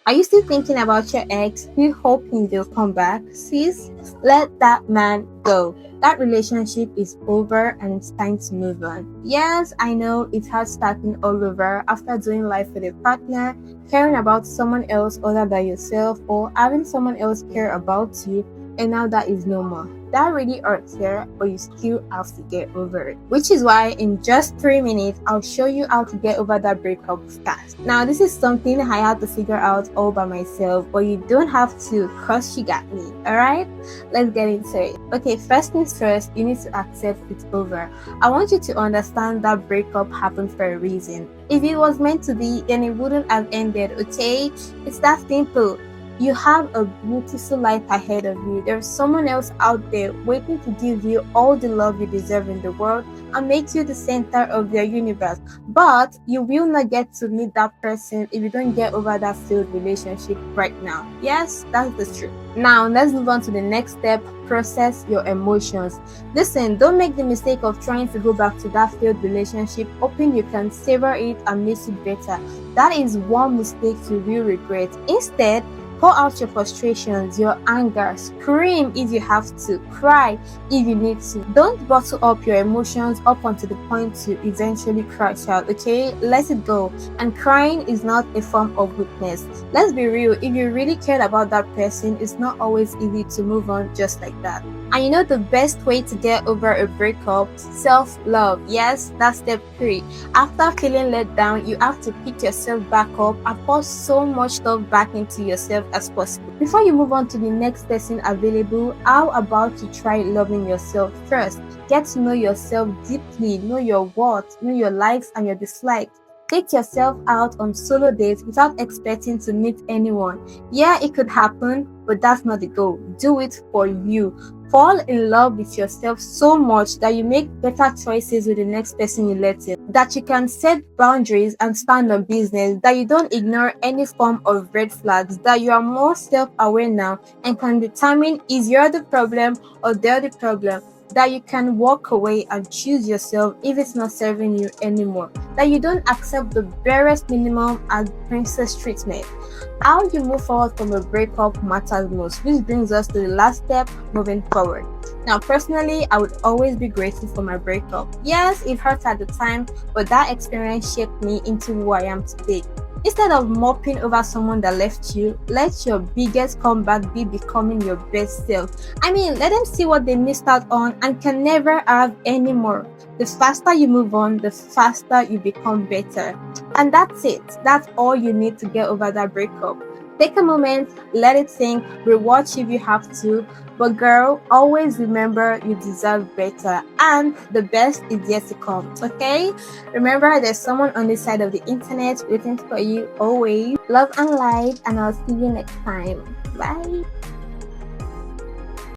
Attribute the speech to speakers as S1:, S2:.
S1: Are you still thinking about your ex? Still hoping they'll come back? Sis, let that man go. That relationship is over and it's time to move on. Yes, I know it's hard starting all over after doing life with a partner, caring about someone else other than yourself, or having someone else care about you, and now that is no more. That really hurts here, but you still have to get over it. Which is why in just 3 minutes, I'll show you how to get over that breakup fast. Now, this is something I had to figure out all by myself, but you don't have to cause you got me, alright? Let's get into it. Okay, first things first, you need to accept it's over. I want you to understand that breakup happened for a reason. If it was meant to be, then it wouldn't have ended, okay? It's that simple. You have a beautiful life ahead of you. There's someone else out there waiting to give you all the love you deserve in the world and make you the center of their universe. But you will not get to meet that person if you don't get over that failed relationship right now. Yes, that's the truth. Now, let's move on to the next step. Process your emotions. Listen, don't make the mistake of trying to go back to that failed relationship, hoping you can savor it and make it better. That is one mistake you will regret. Instead, pour out your frustrations, your anger, scream if you have to, cry if you need to. Don't bottle up your emotions up until the point to eventually crash out, okay? Let it go. And crying is not a form of weakness. Let's be real, if you really cared about that person, it's not always easy to move on just like that. And you know the best way to get over a breakup? Self-love. Yes, that's step 3. After feeling let down, you have to pick yourself back up and pour so much love back into yourself as possible. Before you move on to the next person available, how about you try loving yourself first? Get to know yourself deeply, know your worth, know your likes and your dislikes. Take yourself out on solo dates without expecting to meet anyone. Yeah, it could happen, but that's not the goal. Do it for you. Fall in love with yourself so much that you make better choices with the next person you let in. That you can set boundaries and stand on business. That you don't ignore any form of red flags. That you are more self-aware now and can determine is you're the problem or they're the problem. That you can walk away and choose yourself if it's not serving you anymore. That you don't accept the barest minimum as princess treatment. How you move forward from a breakup matters most, which brings us to the last step, moving forward. Now, personally, I would always be grateful for my breakup. Yes, it hurt at the time, but that experience shaped me into who I am today. Instead of moping over someone that left you, let your biggest comeback be becoming your best self. I mean, let them see what they missed out on and can never have anymore. The faster you move on, the faster you become better. And that's it. That's all you need to get over that breakup. Take a moment, let it sink, rewatch if you have to. But girl, always remember you deserve better and the best is yet to come, okay? Remember, there's someone on this side of the internet waiting for you always. Love and light, and I'll see you next time. Bye.